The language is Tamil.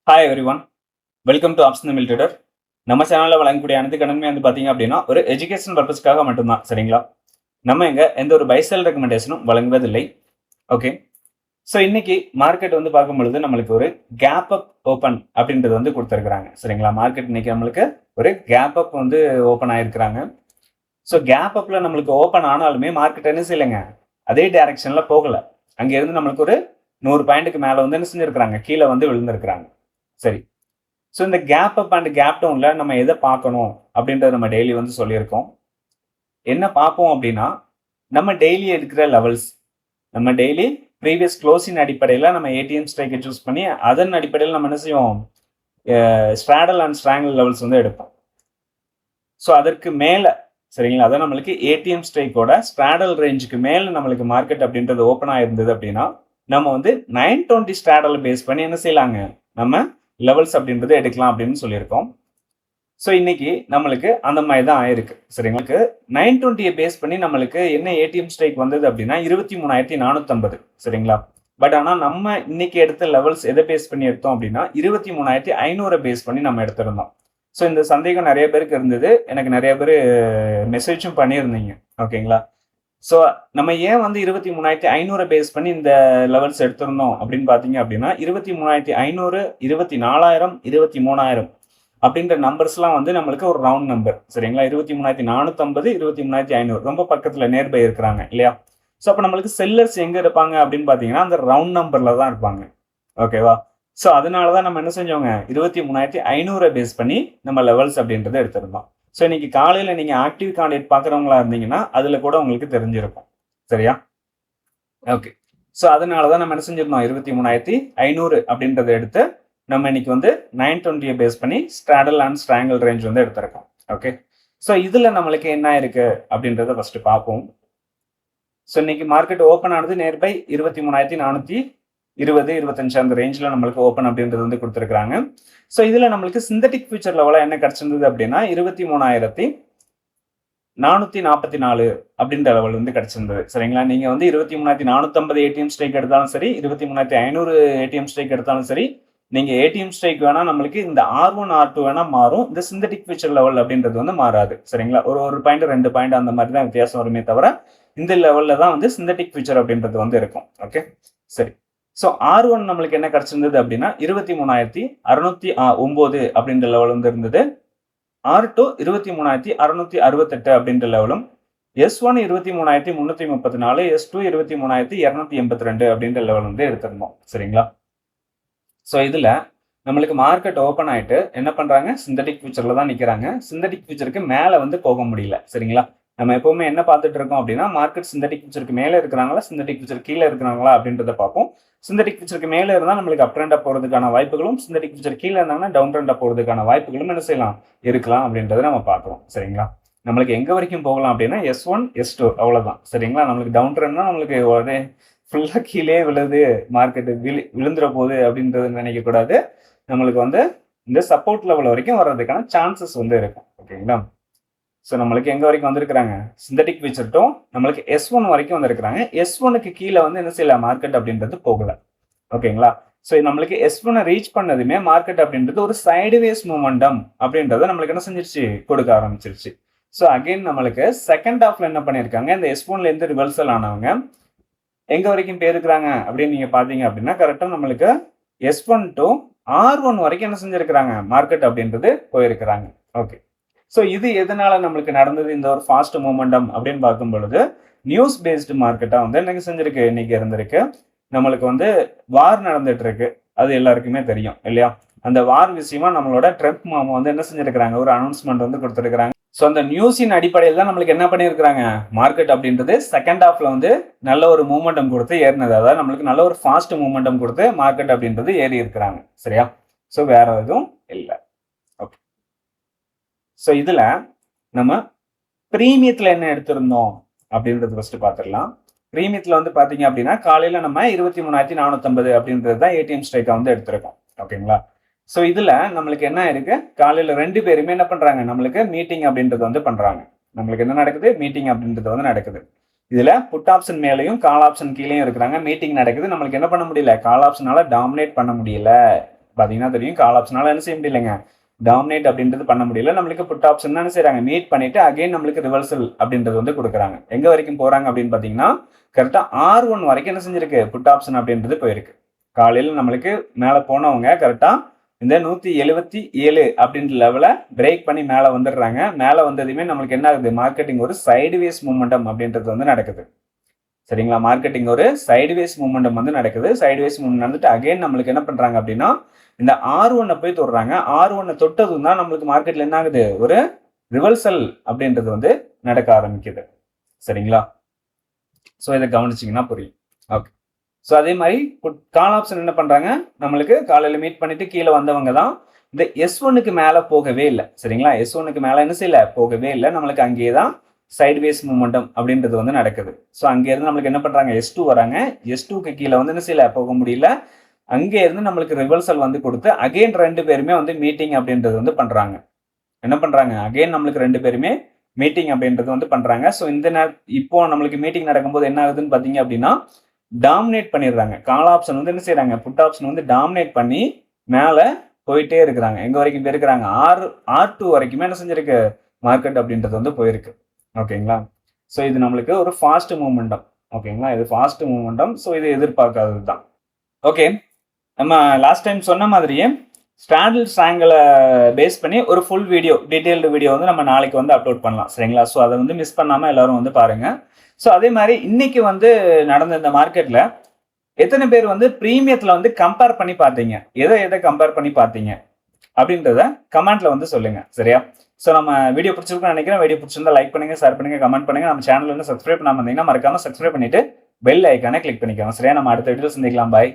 Hi every one, welcome to option Tamil trader. நம்ம சேனலில் வழங்கக்கூடிய அனைத்து கடனுமே வந்து பார்த்தீங்க அப்படின்னா ஒரு எஜுகேஷன் பர்பஸ்க்காக மட்டும்தான். சரிங்களா? நம்ம இங்கே எந்த ஒரு பைசல் ரெக்கமெண்டேஷனும் வழங்குவதில்லை. ஓகே, ஸோ இன்னைக்கு மார்க்கெட் வந்து பார்க்கும் பொழுது நம்மளுக்கு ஒரு கேப் அப் ஓப்பன் அப்படின்றது வந்து கொடுத்துருக்குறாங்க. சரிங்களா? மார்க்கெட் இன்னைக்கு நம்மளுக்கு ஒரு கேப் அப் வந்து ஓப்பன் ஆயிருக்கிறாங்க. ஸோ கேப் அப்பில் நம்மளுக்கு ஓப்பன் ஆனாலுமே மார்க்கெட் என்ன செய்யலைங்க, அதே டைரக்ஷனில் போகலை. அங்கே இருந்து நம்மளுக்கு ஒரு 100 பாயிண்ட்டுக்கு மேலே வந்து என்ன செஞ்சுருக்கிறாங்க, கீழே வந்து விழுந்திருக்கிறாங்க. சரி, ஸோ இந்த கேப் அப் அண்ட் கேப் டவுனில் நம்ம எதை பார்க்கணும் அப்படின்றத நம்ம டெய்லி வந்து சொல்லியிருக்கோம். என்ன பார்ப்போம் அப்படின்னா, நம்ம டெய்லி எடுக்கிற லெவல்ஸ், நம்ம டெய்லி ப்ரீவியஸ் க்ளோசிங் அடிப்படையில் நம்ம ஏடிஎம் ஸ்ட்ரைக்கை சூஸ் பண்ணி அதன் அடிப்படையில் நம்ம என்ன செய்வோம், ஸ்ட்ராடல் அண்ட் ஸ்ட்ராங்கிள் லெவல்ஸ் வந்து எடுப்போம். ஸோ அதற்கு மேலே, சரிங்களா, அதான் நம்மளுக்கு ஏடிஎம் ஸ்ட்ரைக்கோட ஸ்ட்ராடல் ரேஞ்சுக்கு மேலே நம்மளுக்கு மார்க்கெட் அப்படின்றது ஓப்பன் ஆயிருந்தது அப்படின்னா நம்ம வந்து 920 ஸ்ட்ராடல் பேஸ் பண்ணி என்ன செய்யலாங்க, நம்ம லெவல்ஸ் அப்படின்றது எடுக்கலாம் அப்படின்னு சொல்லியிருக்கோம். ஸோ இன்னைக்கு நம்மளுக்கு அந்த மாதிரி தான் ஆயிருக்கு. சரிங்களுக்கு 920 பேஸ் பண்ணி நம்மளுக்கு என்ன ஏடிஎம் ஸ்ட்ரைக் வந்தது அப்படின்னா 23,450. சரிங்களா? பட் ஆனால் நம்ம இன்னைக்கு எடுத்த லெவல்ஸ் எதை பேஸ் பண்ணி எடுத்தோம் அப்படின்னா 23,500 பேஸ் பண்ணி நம்ம எடுத்திருந்தோம். ஸோ இந்த சந்தேகம் நிறைய பேருக்கு இருந்தது, எனக்கு நிறைய பேர் மெசேஜும் பண்ணியிருந்தீங்க. ஓகேங்களா? ஸோ நம்ம ஏன் வந்து 23,500 பேஸ் பண்ணி இந்த லெவல்ஸ் எடுத்திருந்தோம் அப்படின்னு பார்த்தீங்க அப்படின்னா 23,500, 24,000, 23,000 அப்படின்ற நம்பர்ஸ்லாம் வந்து நம்மளுக்கு ஒரு ரவுண்ட் நம்பர். சரிங்களா? 23,450, 23,500 ரொம்ப பக்கத்தில் நேர்பை இருக்கிறாங்க இல்லையா? ஸோ அப்போ நம்மளுக்கு செல்லர்ஸ் எங்கே இருப்பாங்க அப்படின்னு பார்த்தீங்கன்னா அந்த ரவுண்ட் நம்பரில் தான் இருப்பாங்க. ஓகேவா? ஸோ அதனால தான் நம்ம என்ன செஞ்சோங்க, 23,500 பேஸ் பண்ணி நம்ம லெவல்ஸ் அப்படின்றத எடுத்திருந்தோம். ஸோ இன்னைக்கு காலையில் நீங்கள் ஆக்டிவ் கான்டெக்ட் பார்க்குறவங்களா இருந்தீங்கன்னா அதில் கூட உங்களுக்கு தெரிஞ்சிருக்கும். சரியா? ஓகே, ஸோ அதனால தான் நம்ம என்ன செஞ்சிருந்தோம், 23,500 அப்படின்றத எடுத்து நம்ம இன்னைக்கு வந்து 920 பேஸ் பண்ணி ஸ்ட்ராடல் அண்ட் ஸ்ட்ராங்கிள் ரேஞ்ச் வந்து எடுத்திருக்கோம். ஓகே, ஸோ இதில் நம்மளுக்கு என்ன இருக்கு அப்படின்றத ஃபர்ஸ்ட் பார்ப்போம். ஸோ இன்னைக்கு மார்க்கெட் ஓப்பன் ஆனது நியர்பை 23,420, 25 அந்த ரேஞ்சில் நம்மளுக்கு ஓப்பன் அப்படின்றது வந்து கொடுத்துருக்காங்க. ஸோ இதில் நம்மளுக்கு சிந்தட்டிக் ஃபியூச்சர் லெவலாக என்ன கிடைச்சிருந்தது அப்படின்னா 23,444 அப்படின்ற லெவல் வந்து கிடைச்சிருந்தது. சரிங்களா? நீங்கள் வந்து 23,450 ஏடிஎம் ஸ்ட்ரைக் எடுத்தாலும் சரி, 23,500 ஏடிஎம் ஸ்ட்ரைக் எடுத்தாலும் சரி, நீங்கள் ஏடிஎம் ஸ்ட்ரைக் வேணால் நம்மளுக்கு இந்த R1 R2 வேணால் மாறும், இந்த சிந்தட்டிக் ஃபியூச்சர் லெவல் அப்படின்றது வந்து மாறாது. சரிங்களா? ஒரு பாயிண்ட் 2 பாயிண்ட் அந்த மாதிரி தான் வித்தியாசம் வருமே தவிர இந்த லெவலில் தான் வந்து சிந்தட்டிக் ஃபியூச்சர் அப்படின்றது வந்து இருக்கும். ஓகே, சரி. ஸோ R1 நம்மளுக்கு என்ன கிடைச்சிருந்தது அப்படின்னா 23,609 அப்படின்ற லெவல் வந்து இருந்தது. R2 23,668 அப்படின்ற லெவலும், S1 23,334, S2 23,282 அப்படின்ற லெவல் வந்து எடுத்திருந்தோம். சரிங்களா? ஸோ இதில் நம்மளுக்கு மார்க்கெட் ஓப்பன் ஆகிட்டு என்ன பண்ணுறாங்க, சிந்தட்டிக் ஃபியூச்சரில் தான் நிற்கிறாங்க. சிந்தட்டிக் ஃபியூச்சருக்கு மேலே வந்து போக முடியல. சரிங்களா? நம்ம எப்பவுமே என்ன பார்த்துட்டு இருக்கோம் அப்படின்னா மார்க்கெட் சிந்தட்டிக் ஃபியூச்சருக்கு மேலே இருக்கிறாங்களா, சிந்தட்டிக் ஃபியூச்சர் கீழே இருக்கிறாங்களா அப்படின்றத பார்ப்போம். சிந்தட்டிக் ஃபியூச்சருக்கு மேலே இருந்தால் நம்மளுக்கு அப் ட்ரெண்டாக போகிறதுக்கான வாய்ப்புகளும், சிந்தட்டிக் ஃபியூச்சர் கீழே இருந்தாங்கன்னா டவுன் ட்ரெண்டாக போகிறதுக்கான வாய்ப்புகளும் என்ன செய்யலாம், இருக்கலாம் அப்படின்றத நம்ம பார்க்குறோம். சரிங்களா? நம்மளுக்கு எங்கே வரைக்கும் போகலாம் அப்படின்னா S1, S2 அவ்வளோதான். சரிங்களா? நம்மளுக்கு டவுன் ட்ரெண்ட்னா நம்மளுக்கு உடனே ஃபுல்லாக கீழே விழுது, மார்க்கெட்டு விழுந்துற போகுது அப்படின்றது நினைக்கக்கூடாது. நம்மளுக்கு வந்து இந்த சப்போர்ட் லெவல் வரைக்கும் வர்றதுக்கான சான்சஸ் வந்து இருக்கும். ஓகேங்களா? ஸோ நம்மளுக்கு எங்கே வரைக்கும் வந்திருக்கிறாங்க, சிந்தட்டிக் ஃபியூச்சர் டு நம்மளுக்கு S1 வரைக்கும் வந்திருக்கிறாங்க. S1க்கு கீழே வந்து என்ன செய்யல, மார்க்கெட் அப்படின்றது போகல. ஓகேங்களா? ஸோ நம்மளுக்கு S1 ரீச் பண்ணதுமே மார்க்கெட் அப்படின்றது ஒரு சைடுவேஸ் மூமெண்டம் அப்படின்றத நம்மளுக்கு என்ன செஞ்சிருச்சு, கொடுக்க ஆரம்பிச்சிருச்சு. ஸோ அகைன் நம்மளுக்கு செகண்ட் ஹாஃப்ல என்ன பண்ணியிருக்காங்க, இந்த S1லேருந்து ரிவர்சல் ஆனவங்க எங்க வரைக்கும் போயிருக்கிறாங்க அப்படின்னு நீங்க பாத்தீங்க அப்படின்னா கரெக்டா நம்மளுக்கு S1 to R1 வரைக்கும் என்ன செஞ்சிருக்கிறாங்க, மார்க்கெட் அப்படின்றது போயிருக்கிறாங்க. ஓகே, ஸோ இது எதனால நம்மளுக்கு நடந்தது இந்த ஒரு ஃபாஸ்ட் மூமெண்டம் அப்படின்னு பார்க்கும் பொழுது நியூஸ் பேஸ்டு மார்க்கெட்டா வந்து என்ன செஞ்சிருக்கு, இன்னைக்கு இருந்திருக்கு. நம்மளுக்கு வந்து வார் நடந்துட்டு இருக்கு, அது எல்லாருக்குமே தெரியும் இல்லையா? அந்த வார் விஷயமா நம்மளோட ட்ரம்ப் மாமா வந்து என்ன செஞ்சிருக்கிறாங்க, ஒரு அனௌன்ஸ்மெண்ட் வந்து கொடுத்துருக்காங்க. ஸோ அந்த நியூஸின் அடிப்படையில் தான் நம்மளுக்கு என்ன பண்ணியிருக்கிறாங்க, மார்க்கெட் அப்படின்றது செகண்ட் ஹாஃப்ல வந்து நல்ல ஒரு மூமெண்டம் கொடுத்து ஏறினது. அதாவது நம்மளுக்கு நல்ல ஒரு ஃபாஸ்ட் மூமெண்டம் கொடுத்து மார்க்கெட் அப்படின்றது ஏறி இருக்கிறாங்க. சரியா? ஸோ வேற எதுவும் இல்லை. ஓகே, ஸோ இதில் நம்ம ப்ரீமியத்தில் என்ன எடுத்திருந்தோம் அப்படின்றது ஃபர்ஸ்ட் பார்த்துடலாம். ப்ரீமியத்தில் வந்து பார்த்தீங்க அப்படின்னா காலையில் நம்ம 23,450 அப்படின்றது தான் ஏடிஎம் ஸ்ட்ரைக்காக வந்து எடுத்திருக்கோம். ஓகேங்களா? ஸோ இதில் நம்மளுக்கு என்ன இருக்கு, காலையில் 2 பேருமே என்ன பண்ணுறாங்க, நம்மளுக்கு மீட்டிங் அப்படின்றது வந்து பண்ணுறாங்க. நம்மளுக்கு என்ன நடக்குது, மீட்டிங் அப்படின்றது வந்து நடக்குது. இதில் புட் ஆப்ஷன் மேலேயும் கால் ஆப்ஷன் கீழேயும் இருக்கிறாங்க. மீட்டிங் நடக்குது. நம்மளுக்கு என்ன பண்ண முடியல, கால் ஆப்ஷனால டாமினேட் பண்ண முடியல. பார்த்தீங்கன்னா தெரியும் கால் ஆப்ஷனால என்ன செய்ய முடியலைங்க, டாமினேட் அப்படின்றது பண்ண முடியல. நம்மளுக்கு புட் ஆப்ஷன் என்ன செய்றாங்க, மீட் பண்ணிட்டு அகைன் நம்மளுக்கு ரிவர்சல் அப்படின்றது வந்து கொடுக்குறாங்க. எங்க வரைக்கும் போறாங்க அப்படின்னு பார்த்தீங்கன்னா கரெக்டா R1 வரைக்கும் என்ன செஞ்சிருக்கு, புட் ஆப்ஷன் அப்படின்றது போயிருக்கு. காலையில் நம்மளுக்கு மேலே போனவங்க கரெக்டா இந்த 177 அப்படின்ற லெவலை பிரேக் பண்ணி மேலே வந்துடுறாங்க. மேலே வந்ததுமே நம்மளுக்கு என்ன ஆகுது, மார்க்கெட்டிங் ஒரு சைடுவேஸ் மூமெண்டம் அப்படின்றது வந்து நடக்குது. சரிங்களா, மார்க்கெட்டிங் ஒரு சைடுவேஸ் மூமெண்டம் வந்து நடக்குது. சைடுவேஸ் மூமெண்ட் நடந்துட்டு அகைன் நம்மளுக்கு என்ன பண்றாங்க அப்படின்னா இந்த R1 போய் தொடுறாங்க. R1 தொட்டதும் தான் நம்மளுக்கு மார்க்கெட்ல என்ன ஆகுது, ஒரு ரிவர்சல் அப்படின்றது வந்து நடக்க ஆரம்பிக்குது. சரிங்களா, ஸோ இதை கவனிச்சிங்கன்னா புரியும். ஓகே, ஸோ அதே மாதிரி கால் ஆப்ஷன் என்ன பண்ணுறாங்க, நம்மளுக்கு காலையில் மீட் பண்ணிட்டு கீழே வந்தவங்க தான் இந்த S1க்கு மேலே போகவே இல்லை. சரிங்களா, S1க்கு மேலே என்ன செய்யல, போகவே இல்லை. நம்மளுக்கு அங்கேயே தான் சைட்வேஸ் மூமெண்டம் அப்படின்றது வந்து நடக்குது. ஸோ அங்கேருந்து நம்மளுக்கு என்ன பண்ணுறாங்க, S2 வராங்க. S2க்கு கீழே வந்து என்ன செய்யல, போக முடியல. அங்கே இருந்து நம்மளுக்கு ரிவர்சல் வந்து கொடுத்து அகைன் 2 பேருமே வந்து மீட்டிங் அப்படின்றது வந்து பண்ணுறாங்க. என்ன பண்ணுறாங்க, அகைன் நம்மளுக்கு 2 பேருமே மீட்டிங் அப்படின்றது வந்து பண்ணுறாங்க. ஸோ இந்த இப்போ நம்மளுக்கு மீட்டிங் நடக்கும்போது என்ன ஆகுதுன்னு பார்த்தீங்க அப்படின்னா டாமினேட் பண்ணிடுறாங்க. கால் ஆப்ஷன் வந்து என்ன செய்யறாங்க, புட் ஆப்ஷன் வந்து டாமினேட் பண்ணி மேலே போயிட்டே இருக்கிறாங்க. எங்க வரைக்கும் போயிருக்கிறாங்க, R2 வரைக்குமே என்ன செஞ்சிருக்கு, மார்க்கெட் அப்படின்றது வந்து போயிருக்கு. ஓகேங்களா, ஸோ இது நம்மளுக்கு ஒரு ஃபாஸ்ட் மூமெண்டம். ஓகேங்களா, இது ஃபாஸ்ட் மூமெண்டம். ஸோ இது எதிர்பார்க்காதது தான். ஓகே, நம்ம லாஸ்ட் டைம் சொன்ன மாதிரியே ஸ்டாண்டில் ஸ்ட்ராங்கிளை பேஸ் பண்ணி ஒரு ஃபுல் வீடியோ, டீட்டெயில்டு வீடியோ வந்து நம்ம நாளைக்கு வந்து அப்லோட் பண்ணலாம். சரிங்களா, ஸோ அதை வந்து மிஸ் பண்ணாமல் எல்லாரும் வந்து பாருங்க. ஸோ அதே மாதிரி இன்னைக்கு வந்து நடந்த இந்த மார்க்கெட்ல எத்தனை பேர் வந்து ப்ரீமியத்தில் வந்து கம்பேர் பண்ணி பார்த்தீங்க, எதை கம்பேர் பண்ணி பார்த்தீங்க அப்படின்றத கமெண்ட்ல வந்து சொல்லுங்க. சரியா, ஸோ நம்ம வீடியோ பிடிச்சிருக்கோம்னு நினைக்கிறேன். வீடியோ பிடிச்சிருந்தா லைக் பண்ணுங்க, ஷேர் பண்ணுங்க, கமெண்ட் பண்ணுங்க. நம்ம சேனல் வந்து சப்ஸ்கிரைப் பண்ணாமல் இருந்தீங்கன்னா மறக்காம சப்ஸ்கிரைப் பண்ணிட்டு பெல் ஐக்கானை கிளிக் பண்ணிக்கோங்க. சரியா, நம்ம அடுத்த வீடியோ சந்திக்கலாம். பாய்.